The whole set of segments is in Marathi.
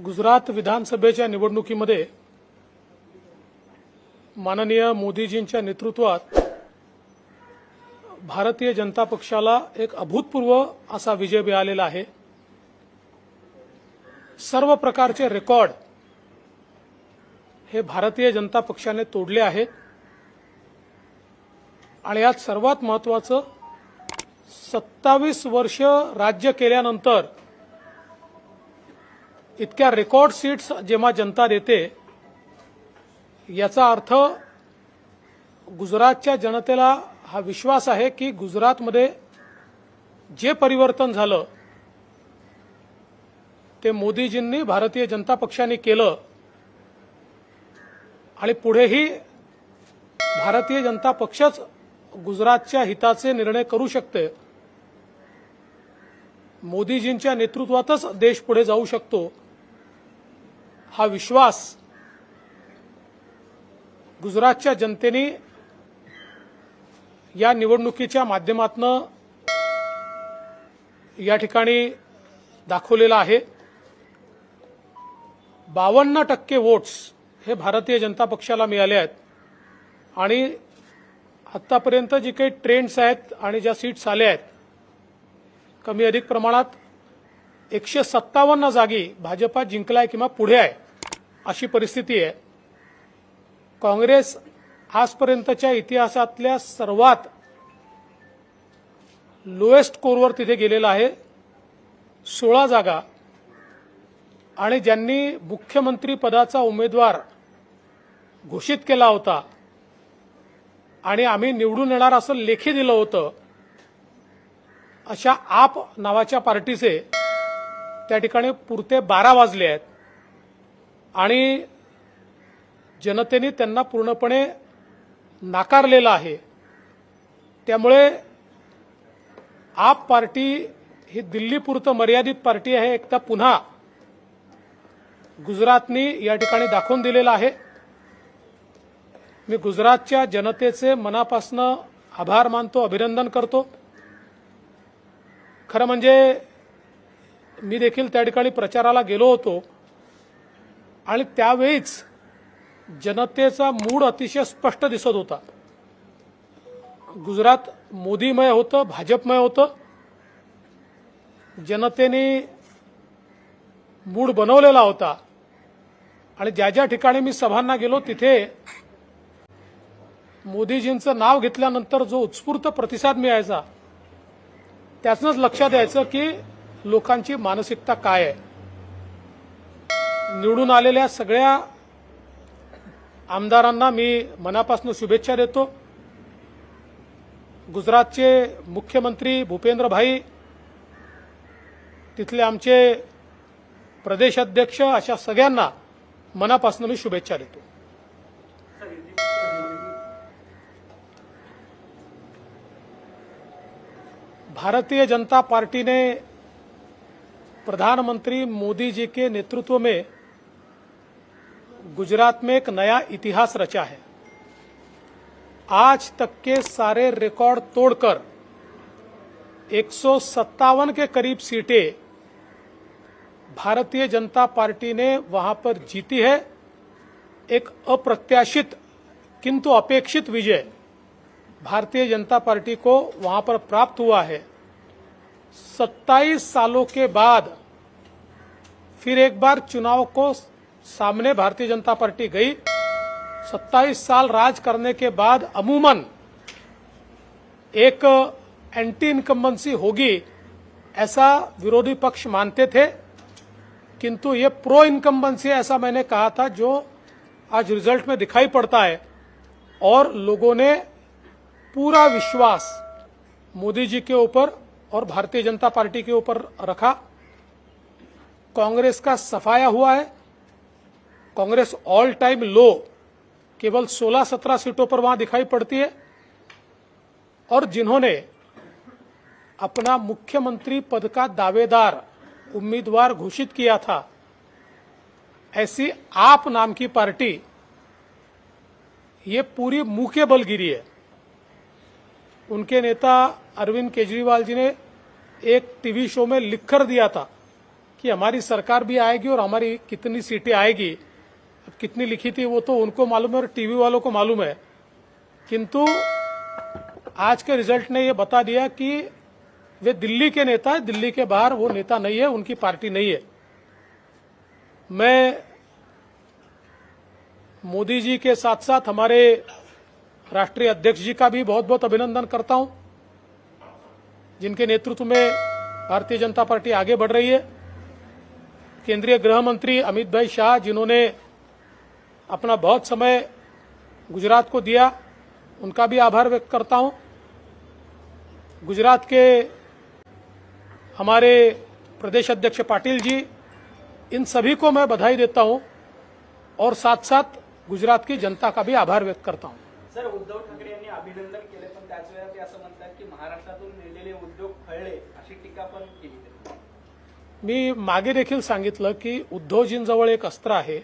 गुजरात विधानसभेच्या निवडणुकीमध्ये माननीय मोदीजींच्या नेतृत्वात भारतीय जनता पक्षाला एक अभूतपूर्व असा विजय मिळालेला आहे। सर्व प्रकारचे रेकॉर्ड हे भारतीय जनता पक्षाने तोडले आहेत आणि यात सर्वात महत्त्वाचं 27 वर्ष राज्य केल्यानंतर इतक्या रेकॉर्ड सीट्स जेव्हा जनता देते याचा अर्थ गुजरातच्या जनतेला हा विश्वास आहे की गुजरातमध्ये जे परिवर्तन झालं ते मोदीजींनी भारतीय जनता पक्षाने केलं आणि पुढेही भारतीय जनता पक्षच गुजरातच्या हिताचे निर्णय करू शकते। मोदीजींच्या नेतृत्वातच देश पुढे जाऊ शकतो हा विश्वास गुजरातच्या जनतेने या निवडणुकीच्या माध्यमातून या ठिकाणी दाखवलेला आहे। 52% वोट्स हे भारतीय जनता पक्षाला मिळाले आहेत आणि आतापर्यंत जी काही ट्रेंड्स आहेत आणि ज्या सीट्स आल्या आहेत कमी अधिक प्रमाणात 157 जागी भाजपा जिंकलाय किंवा पुढे आहे अशी परिस्थिती आहे। काँग्रेस आजपर्यंतच्या इतिहासातल्या सर्वात लोएस्ट स्कोरवर तिथे गेलेला आहे 16 जागा आणि ज्यांनी मुख्यमंत्री पदाचा उमेदवार घोषित केला होता आणि आम्ही निवडून येणार असं लेखी दिलं होतं अशा आप नावाच्या पार्टीचे त्या ठिकाणी पुरते 12 वाजले आहेत आणि जनतेने त्यांना पूर्णपणे नाकारलेला आहे। त्यामुळे आप पार्टी ही दिल्लीपुरतं मर्यादित पार्टी आहे एकदा पुन्हा गुजरातनी या ठिकाणी दाखवून दिलेला आहे। मी गुजरातच्या जनतेचे मनापासून आभार मानतो, अभिनंदन करतो। खरं म्हणजे मी देखील त्या ठिकाणी प्रचाराला गेलो होतो आणि त्यावेळीच जनतेचा मूड अतिशय स्पष्ट दिसत होता। गुजरात मोदीमय होतं, भाजपमय होतं। जनतेने मूड बनवलेला होता आणि ज्या ज्या ठिकाणी मी सभांना गेलो तिथे मोदीजींचं नाव घेतल्यानंतर जो उत्स्फूर्त प्रतिसाद मिळायचा त्यातूनच लक्षात यायचं की लोकांची मानसिकता काय आहे। निवडून आलेल्या सगळ्या आमदारांना मी मनापासून शुभेच्छा देतो। गुजरातचे मुख्यमंत्री भूपेंद्र भाई, तिथले आमचे प्रदेश अध्यक्ष अशा सगळ्यांना मनापासून मी शुभेच्छा देतो। भारतीय जनता पार्टी ने प्रधानमंत्री मोदी जी के नेतृत्व में गुजरात में एक नया इतिहास रचा है। आज तक के सारे रिकॉर्ड तोड़कर 157 के करीब सीटें भारतीय जनता पार्टी ने वहां पर जीती है। एक अप्रत्याशित किंतु अपेक्षित विजय भारतीय जनता पार्टी को वहां पर प्राप्त हुआ है। 27 सालों के बाद फिर एक बार चुनाव को सामने भारतीय जनता पार्टी गई। 27 साल राज करने के बाद अमूमन एक एंटी इनकम्बेंसी होगी ऐसा विरोधी पक्ष मानते थे, किंतु ये प्रो इनकम्बेंसी ऐसा मैंने कहा था जो आज रिजल्ट में दिखाई पड़ता है और लोगों ने पूरा विश्वास मोदी जी के ऊपर और भारतीय जनता पार्टी के ऊपर रखा। कांग्रेस का सफाया हुआ है। कांग्रेस ऑल टाइम लो केवल 16-17 सीटों पर वहां दिखाई पड़ती है और जिन्होंने अपना मुख्यमंत्री पद का दावेदार उम्मीदवार घोषित किया था ऐसी आप नाम की पार्टी ये पूरी मुंह के बल गिरी है। उनके नेता अरविंद केजरीवाल जी ने एक टीवी शो में लिखकर दिया था कि हमारी सरकार भी आएगी और हमारी कितनी सीटें आएगी, अब कितनी लिखी थी वो तो उनको मालूम है और टीवी वालों को मालूम है, किंतु आज के रिजल्ट ने ये बता दिया कि वे दिल्ली के नेता है, दिल्ली के बाहर वो नेता नहीं है, उनकी पार्टी नहीं है। मैं मोदी जी के साथ साथ हमारे राष्ट्रीय अध्यक्ष जी का भी बहुत बहुत अभिनंदन करता हूं, जिनके नेतृत्व में भारतीय जनता पार्टी आगे बढ़ रही है। केंद्रीय गृह मंत्री अमित भाई शाह, जिन्होंने अपना बहुत समय गुजरात को दिया, उनका भी आभार व्यक्त करता हूं। गुजरात के हमारे प्रदेश अध्यक्ष पाटिल जी, इन सभी को मैं बधाई देता हूं और साथ साथ गुजरात की जनता का भी आभार व्यक्त करता हूं। सर, उद्धव ठाकरे यांनी अभिनंदन केले, पण त्याच वेळेला ते असं म्हणतात की महाराष्ट्रातून नेलेले उद्योग फळले, अशी टीका पण केली त्यांनी। मी मागे देखील सांगितलं की उद्धवजींजवळ एक अस्त्र आहे,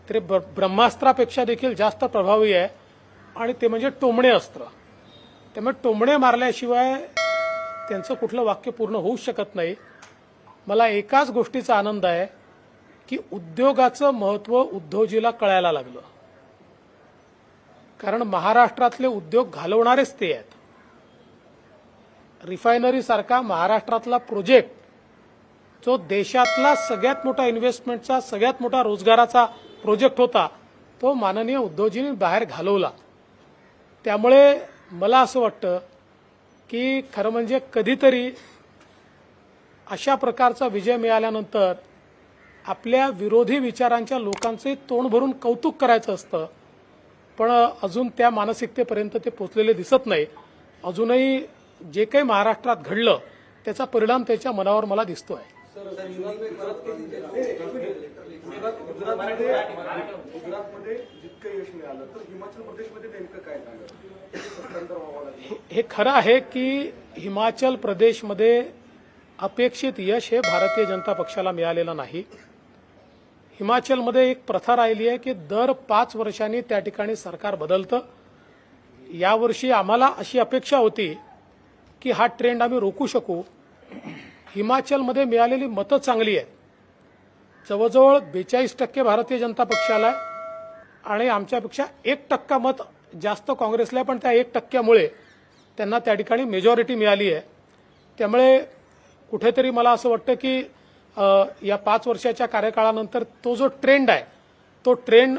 ते ब्रह्मास्त्रापेक्षा देखील जास्त प्रभावी आहे आणि ते म्हणजे टोमणे अस्त्र। त्यामुळे टोमणे मारल्याशिवाय त्यांचं कुठलं वाक्य पूर्ण होऊ शकत नाही। मला एकाच गोष्टीचा आनंद आहे की उद्योगाचं महत्त्व उद्धवजीला कळायला लागलं, कारण महाराष्ट्रातले उद्योग घालवणारेच ते आहेत। रिफायनरी सारखा महाराष्ट्रातला प्रोजेक्ट, जो देशातला सगळ्यात मोठा इन्व्हेस्टमेंटचा, सगळ्यात मोठा रोजगाराचा प्रोजेक्ट होता, तो माननीय उद्धवजींनी बाहेर घालवला। त्यामुळे मला असं वाटतं की खरं म्हणजे कधीतरी अशा प्रकारचा विजय मिळाल्यानंतर आपल्या विरोधी विचारांच्या लोकांचे तोंड भरून कौतुक करायचं असतं, पण अजून त्या मानसिकतेपर्यंत ते पोचलेले दिसत नाही। अजूनही जे काही महाराष्ट्रात घडलं त्याचा परिणाम त्याच्या मनावर मला दिसतोय। गुजरातमध्ये जितकं यश मिळालं तर हिमाचल प्रदेशमध्ये नेमकं काय झालं? हे खरं आहे की हिमाचल प्रदेशमध्ये अपेक्षित यश हे भारतीय जनता पक्षाला मिळालेलं नाही। हिमाचलमध्ये एक प्रथा राहिली आहे की दर 5 वर्षांनी त्या ठिकाणी सरकार बदलतं। यावर्षी आम्हाला अशी अपेक्षा होती की हा ट्रेंड आम्ही रोखू शकू। हिमाचलमध्ये मिळालेली मतं चांगली आहेत, जवळजवळ 42% भारतीय जनता पक्षाला आहे आणि आमच्यापेक्षा 1% मत जास्त काँग्रेसला, पण त्या 1%मुळे त्यांना त्या ठिकाणी मेजॉरिटी मिळाली आहे। त्यामुळे कुठेतरी मला असं वाटतं की या 5 वर्षाच्या कार्यकाळानंतर तो जो ट्रेंड आहे तो ट्रेंड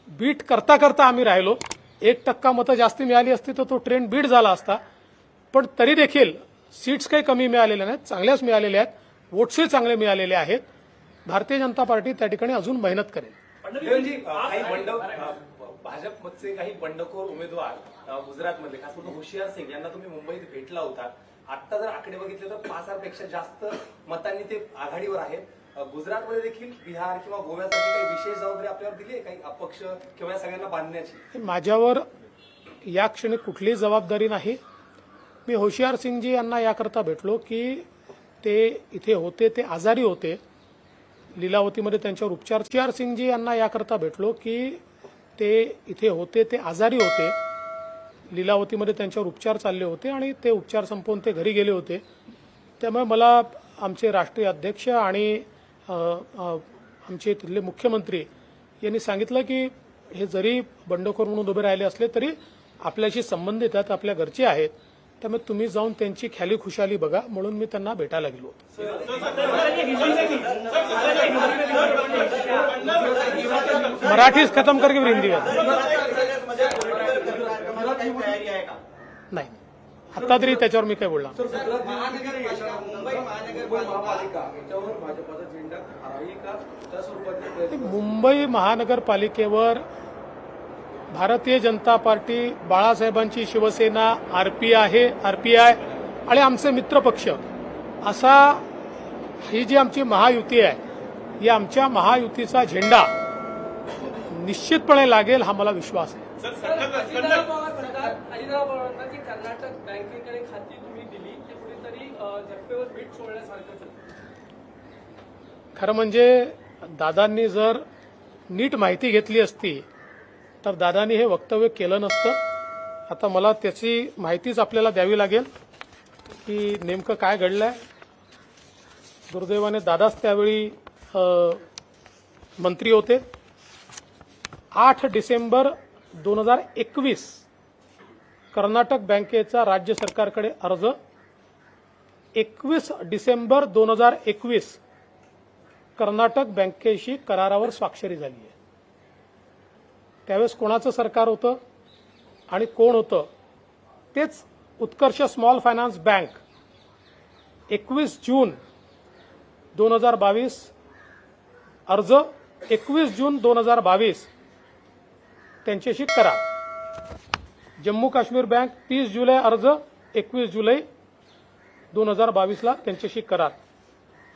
बीट करता करता आम्ही राहिलो। 1% मतं जास्त मिळाली असती तर तो ट्रेंड बीट झाला असता, पण तरी देखील सीट्स काही कमी मिळालेल्या नाहीत, चांगल्याच मिळालेल्या आहेत, वोट्सही चांगले मिळालेले आहेत। भारतीय जनता पार्टी त्या ठिकाणी अजून मेहनत करेल। भाजपचे काही बंडखोर उमेदवार गुजरातमध्ये, खास करून होशियार सिंग यांना तुम्ही मुंबईत भेटला होता। आता जर आकडे बघितले तर 5,000पेक्षा जास्त मतांनी ते आघाडीवर आहेत। गुजरातमध्ये देखील बिहार किंवा गोव्यासाठी काही विशेष जबाबदारी आपल्यावर दिली आहे, काही अपक्ष किंवा सगळ्यांना बांधण्याची? माझ्यावर या क्षणी कुठलीही जबाबदारी नाही। मी होशियार सिंगजी यांना याकरता भेटलो की ते इथे होते, ते आजारी होते, लीलावतीमध्ये त्यांच्यावर उपचार। होशियार सिंगजी यांना याकरता भेटलो की ते इथे होते, ते आजारी होते, लीलावतीमध्ये त्यांच्यावर उपचार चालले होते आणि ते उपचार संपवून ते घरी गेले होते। त्यामुळे मला आमचे राष्ट्रीय अध्यक्ष आणि आमचे तिथले मुख्यमंत्री यांनी सांगितलं की हे जरी बंडखोर म्हणून उभे राहिले असले तरी आपल्याशी संबंधित आहेत, आपल्या घरचे आहेत, त्यामुळे तुम्ही जाऊन त्यांची ख्याली खुशाली बघा, म्हणून मी त्यांना भेटायला गेलो। मराठीच खत्म करके हिंदी में नाही, आता तरी त्याच्यावर मी काय बोलणार। मुंबई महानगरपालिकेवर भारतीय जनता पार्टी, बाळासाहेबांची शिवसेना, आरपीआय आणि आमचे मित्रपक्ष असा ही जी आमची महायुती आहे, या आमच्या महायुतीचा झेंडा निश्चितपणे लागेल हा मला विश्वास आहे। अजितदादा पवारांची कर्नाटक बँकेकडे खाती तुम्ही दिली, ते कुठेतरी झटपेवर बीट सोडण्यासारखंच आहे। खरं म्हणजे दादांनी जर नीट माहिती घेतली असती तर दादांनी हे वक्तव्य केलं नसतं। आता मला त्याची माहितीच आपल्याला द्यावी लागेल की नेमकं काय घडलंय। दुर्दैवाने दादाच त्यावेळी मंत्री होते. 8 डिसेंबर 2021 कर्नाटक बँकेचा राज्य सरकारकडे अर्ज. 21 डिसेंबर 2021 कर्नाटक बँकेशी करारावर स्वाक्षरी झाली आहे. त्यावेळेस कोणाचं सरकार होतं आणि कोण होतं? तेच उत्कर्ष स्मॉल फायनान्स बँक. 21 जून 2022 अर्ज, 21 जून 2022 त्यांच्याशी करार. जम्मू काश्मीर बँक 30 जुलै अर्ज, 21 जुलै 2022ला त्यांच्याशी करार.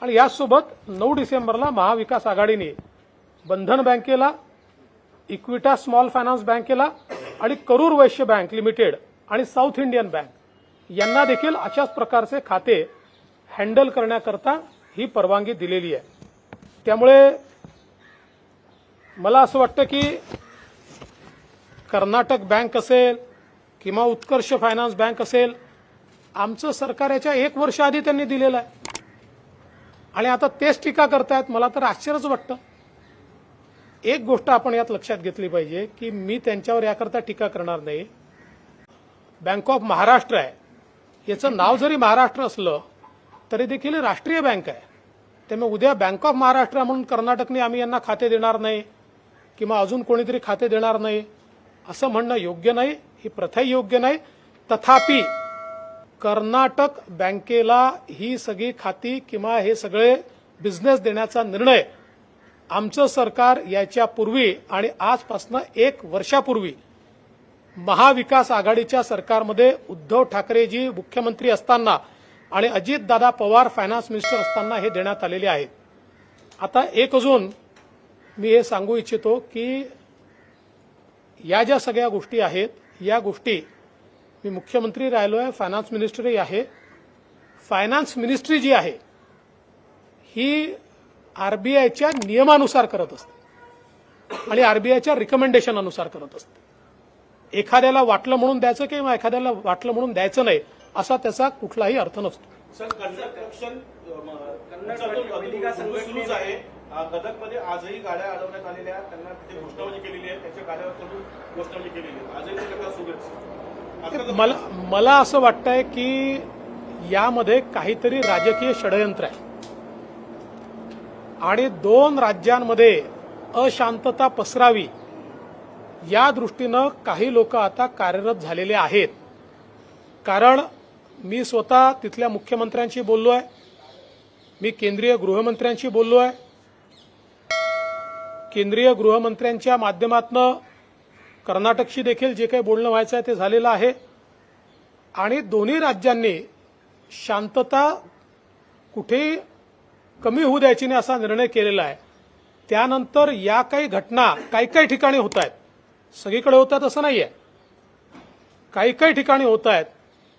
आणि यासोबत 9 डिसेंबरला महाविकास आघाडीने बंधन बँकेला, इक्विटा स्मॉल फायनान्स बँकेला आणि करूर वैश्य बँक लिमिटेड आणि साऊथ इंडियन बँक यांना देखील अशाच प्रकारचे खाते हँडल करण्याकरता ही परवानगी दिलेली आहे. त्यामुळे मला असं वाटतं की कर्नाटक बँक असेल किंवा उत्कर्ष फायनान्स बँक असेल, आमचं सरकार याच्या 1 वर्ष आधी त्यांनी दिलेलं आहे आणि आता तेच टीका करतायत. मला तर आश्चर्यच वाटतं. एक गोष्ट आपण यात लक्षात घेतली पाहिजे की मी त्यांच्यावर याकरता टीका करणार नाही. बँक ऑफ महाराष्ट्र आहे, याचं नाव जरी महाराष्ट्र असलं तरी देखील राष्ट्रीय बँक आहे. त्यामुळे उद्या बँक ऑफ महाराष्ट्र म्हणून कर्नाटकने आम्ही यांना खाते देणार नाही किंवा अजून कोणीतरी खाते देणार नाही असं म्हणणं योग्य नाही. ही प्रथाही योग्य नाही. तथापि कर्नाटक बँकेला ही सगळी खाती किंवा हे सगळे बिझनेस देण्याचा निर्णय आमचं सरकार याच्यापूर्वी आणि आजपासून 1 वर्षापूर्वी महाविकास आघाडीच्या सरकारमध्ये उद्धव ठाकरेजी मुख्यमंत्री असताना आणि अजितदादा पवार फायनान्स मिनिस्टर असताना हे देण्यात आलेले आहेत. आता एक अजून मी हे सांगू इच्छितो की या ज्या सगळ्या गोष्टी आहेत, या गोष्टी मी मुख्यमंत्री राहिलो आहे, फायनान्स मिनिस्टरही आहे. फायनान्स मिनिस्ट्री जी आहे ही आरबीआयच्या नियमानुसार करत असते आणि आरबीआयच्या रिकमेंडेशन अनुसार करत असते. एखाद्याला वाटलं म्हणून द्यायचं किंवा एखाद्याला वाटलं म्हणून द्यायचं नाही असा त्याचा कुठलाही अर्थ नसतो. सर, कर्नाटक रक्षण सुरूच आहे. गदगमध्ये आजही गाड्या अडवण्यात आलेल्या, त्यांना तिथे घोषणावली केलेली आहे, त्याच्या गाड्यावर घोषणावली केलेली आहे. आजही ते प्रकार सुरूच. मला असं वाटतंय की यामध्ये काहीतरी राजकीय षडयंत्र आहे आणि 2 राज्यांमध्ये अशांतता पसरावी या दृष्टीनं काही लोक आता कार्यरत झालेले आहेत. कारण मी स्वतः तिथल्या मुख्यमंत्र्यांशी बोललो आहे, मी केंद्रीय गृहमंत्र्यांशी बोललो आहे. केंद्रीय गृहमंत्र्यांच्या माध्यमातून कर्नाटकशी देखील जे काही बोलणं व्हायचं आहे ते झालेलं आहे आणि दोन्ही राज्यांनी शांतता कुठेही कमी होऊ द्यायची नाही असा निर्णय केलेला आहे. त्यानंतर या काही घटना काही ठिकाणी होत आहेत, सगळीकडे होतात असं नाहीये, काही ठिकाणी होत आहेत.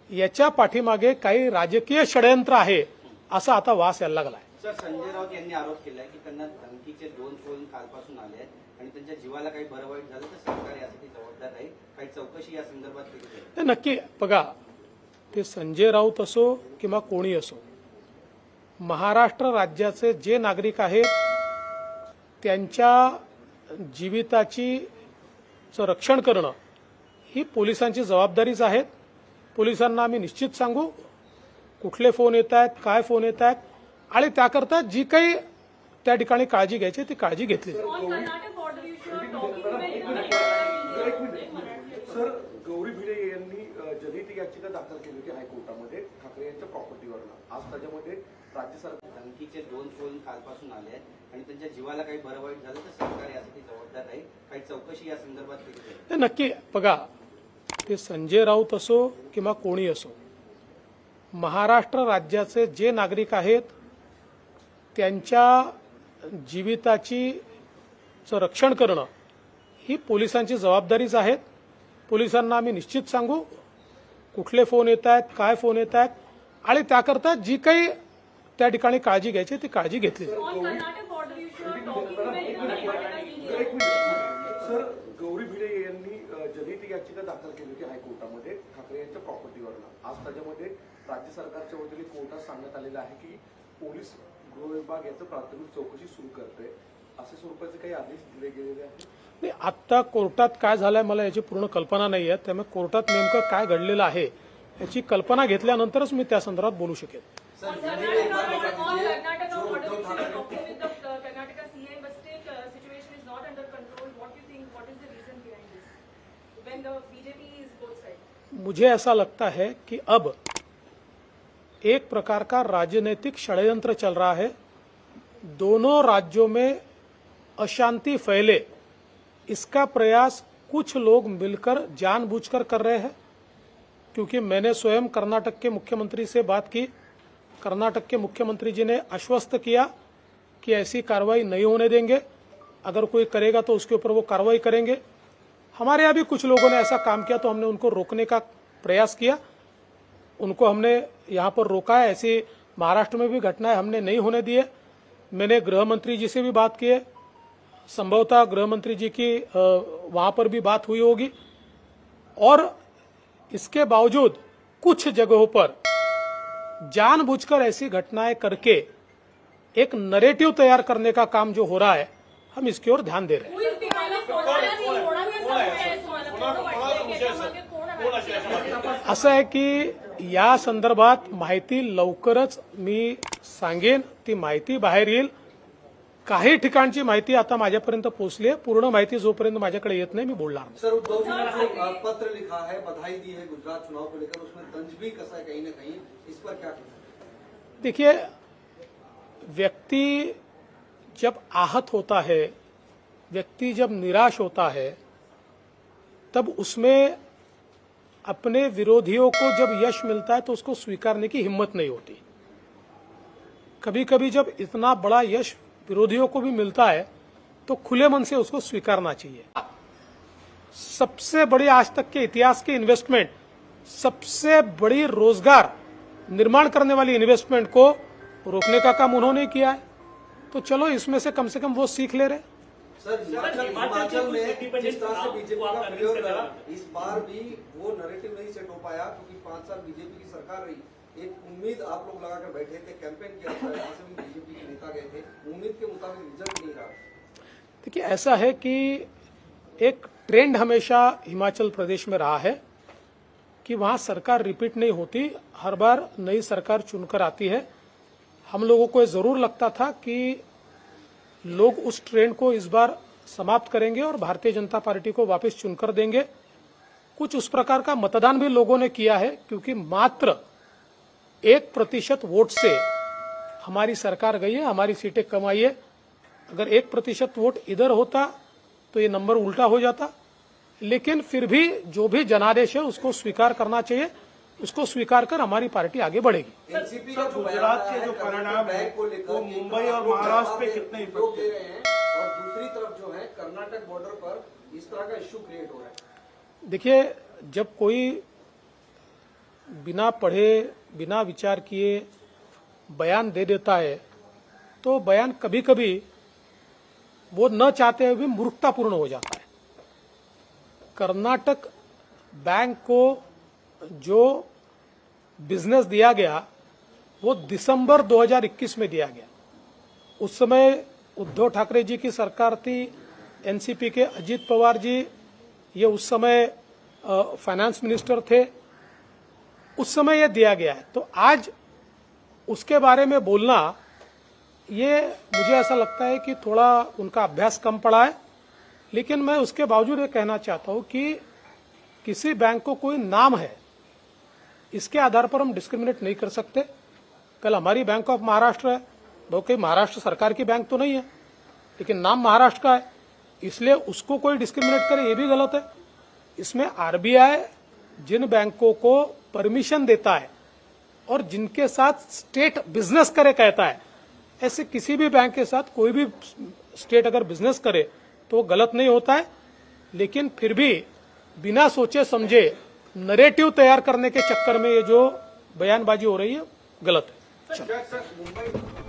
याच्या पाठीमागे काही राजकीय षडयंत्र आहे असा आता वास यायला लागला आहे. सर, संजय राऊत यांनी आरोप केलाय की त्यांना धमकीचे 2 फोन कालपासून आले आहेत आणि त्यांच्या जीवाला काही बरं वाईट झालं तर सरकार यासाठी जबाबदार आहे. काही चौकशी या संदर्भात केली जाईल. नक्की बघा, ते संजय राऊत असो किंवा कोणी असो, महाराष्ट्र राज्याचे जे नागरिक आहेत त्यांच्या जीविताची रक्षण करणं ही पोलिसांची जबाबदारीच आहे. पोलिसांना आम्ही निश्चित सांगू कुठले फोन येत आहेत, काय फोन येत आहेत आणि त्याकरता जी काही त्या ठिकाणी काळजी घ्यायची ती काळजी घेतली जाईल. सर, गौरी भिडे यांनी जनहित याचिका दाखल केली होती हायकोर्टामध्ये ठाकरे यांच्या प्रॉपर्टीवरनं. आज त्याच्यामध्ये राज्य सरकार धमकीचे 2 फोन कालपासून आले आहेत आणि त्यांच्या जीवाला काही बरं वाईट झालं तर सरकार यासाठी जबाबदार आहे. काही चौकशी या संदर्भात केली जाईल. नक्की बघा, ते संजय राऊत असो किंवा कोणी असो, महाराष्ट्र राज्याचे जे नागरिक आहेत त्यांच्या जीविताची रक्षण करणं ही पोलिसांची जबाबदारीच आहे. पोलिसांना आम्ही निश्चित सांगू कुठले फोन येत आहेत, काय फोन येत आहेत आणि त्याकरता जी काही त्या ठिकाणी काळजी घ्यायची ती काळजी घेतली जाईल. सर, गौरी भिडे यांनी जनहित याचिका दाखल केली होती हायकोर्टामध्ये ठाकरे यांच्या प्रॉपर्टीवरनं. आज त्याच्यामध्ये राज्य सरकारच्या वतीने कोर्टात सांगण्यात आलेलं आहे की पोलीस गृह विभाग याचं प्राथमिक चौकशी सुरू करते अशा स्वरूपाचे काही आदेश दिले गेलेले आहेत? नाही, आत्ता कोर्टात काय झालंय मला याची पूर्ण कल्पना नाही आहे, त्यामुळे कोर्टात नेमकं काय घडलेलं आहे याची कल्पना घेतल्यानंतरच मी त्या संदर्भात बोलू शकेन. सर On हिंदी में एक बार Karnataka, बता on दीजिए, Karnataka, जो what Uddhav is Thackeray talking with the Karnataka CM, but still situation is not under control. What do you think? What is the reason behind this? When the BJP is both sides. मुझे ऐसा लगता है कि अब एक प्रकार का राजनीतिक षड्यंत्र चल रहा है, दोनों राज्यों में अशांति फैले इसका प्रयास कुछ लोग मिलकर जानबूझकर कर रहे हैं। क्योंकि मैंने स्वयं कर्नाटक के मुख्यमंत्री से बात की, कर्नाटक के मुख्यमंत्री जी ने आश्वस्त किया कि ऐसी कार्रवाई नहीं होने देंगे, अगर कोई करेगा तो उसके ऊपर वो कार्रवाई करेंगे। हमारे यहाँ भी कुछ लोगों ने ऐसा काम किया तो हमने उनको रोकने का प्रयास किया, उनको हमने यहाँ पर रोका है। ऐसी महाराष्ट्र में भी घटनाएं हमने नहीं होने दिए। मैंने गृह मंत्री जी से भी बात की है, संभवतः गृह मंत्री जी की वहां पर भी बात हुई होगी, और इसके बावजूद कुछ जगहों पर जानबूझकर ऐसी घटनाएं करके एक नैरेटिव तैयार करने का काम जो हो रहा है, हम इसकी ओर ध्यान दे रहे हैं. Who is behind it? असं आहे की या संदर्भात माहिती लवकरच मी सांगेन, ती माहिती बाहेर येईल. काही ठिकाणची माहिती आता माझ्यापर्यंत पोहोचली आहे, पूर्ण माहिती जोपर्यंत माझ्याकडे येत नाही मी बोलणार नाही. सर उद्धव जी ने जो पत्र लिखा है, बधाई दी है गुजरात चुनाव को लेकर, उसमें तंज भी कसा है कहीं न कहीं, इस पर क्या कहना है? देखिए, व्यक्ति जब आहत होता है, व्यक्ति जब निराश होता है, तब उसमें अपने विरोधियों को जब यश मिलता है तो उसको स्वीकारने की हिम्मत नहीं होती. कभी कभी जब इतना बड़ा यश विरोधियों को भी मिलता है तो खुले मन से उसको स्वीकारना चाहिए. सबसे बड़ी आज तक के इतिहास की इन्वेस्टमेंट, सबसे बड़ी रोजगार निर्माण करने वाली इन्वेस्टमेंट को रोकने का काम उन्होंने किया है. तो चलो इसमें से कम वो सीख ले रहे. सर हिमाचल में जिस तरह से बीजेपी का फेलियर रहा, इस बार भी वो नैरेटिव नहीं सेट हो पाया, क्योंकि 5 साल बीजेपी की सरकार रही. एक उम्मीद आप लोग लगाकर बैठे थे, कैंपेन किया था, यहाँ से भी बीजेपी के नेता गए थे, उम्मीद के मुताबिक रिजल्ट नहीं रहा. देखिए, ऐसा है कि एक ट्रेंड हमेशा हिमाचल प्रदेश में रहा है कि वहां सरकार रिपीट नहीं होती, हर बार नई सरकार चुनकर आती है. हम लोगों को ये जरूर लगता था कि लोग उस ट्रेंड को इस बार समाप्त करेंगे और भारतीय जनता पार्टी को वापस चुनकर देंगे. कुछ उस प्रकार का मतदान भी लोगों ने किया है, क्योंकि मात्र 1% वोट से हमारी सरकार गई है, हमारी सीटें कम आई है. अगर 1% वोट इधर होता तो ये नंबर उल्टा हो जाता. लेकिन फिर भी जो भी जनादेश है उसको स्वीकार करना चाहिए, उसको स्वीकार कर हमारी पार्टी आगे बढ़ेगी. एनसीपी का जो गुजरात बयान के जो आया है, परिणाम है, बैंक को लेकर वो कि मुंबई और महाराष्ट्र पे लोग कितने दे इफेक्ट रहे हैं, और दूसरी तरफ जो है कर्नाटक बॉर्डर पर इस तरह का इश्यू क्रिएट हो रहा है. देखिए, जब कोई बिना पढ़े बिना विचार किए बयान दे देता है तो बयान कभी कभी वो न चाहते हुए भी मूर्खतापूर्ण हो जाता है. कर्नाटक बैंक को जो बिजनेस दिया गया वो दिसंबर 2021 में दिया गया. उस समय उद्धव ठाकरे जी की सरकार थी, एनसीपी के अजीत पवार जी ये उस समय फाइनेंस मिनिस्टर थे, उस समय ये दिया गया है. तो आज उसके बारे में बोलना, ये मुझे ऐसा लगता है कि थोड़ा उनका अभ्यास कम पड़ा है. लेकिन मैं उसके बावजूद ये कहना चाहता हूं कि किसी बैंक को कोई नाम है, इसके आधार पर हम डिस्क्रिमिनेट नहीं कर सकते. कल हमारी बैंक ऑफ महाराष्ट्र है, वो कोई महाराष्ट्र सरकार की बैंक तो नहीं है, लेकिन नाम महाराष्ट्र का है, इसलिए उसको कोई डिस्क्रिमिनेट करे ये भी गलत है. इसमें आरबीआई जिन बैंकों को परमिशन देता है और जिनके साथ स्टेट बिजनेस करे कहता है, ऐसे किसी भी बैंक के साथ कोई भी स्टेट अगर बिजनेस करे तो गलत नहीं होता है. लेकिन फिर भी बिना सोचे समझे नैरेटिव तैयार करने के चक्कर में ये जो बयानबाजी हो रही है गलत है. सर मुंबई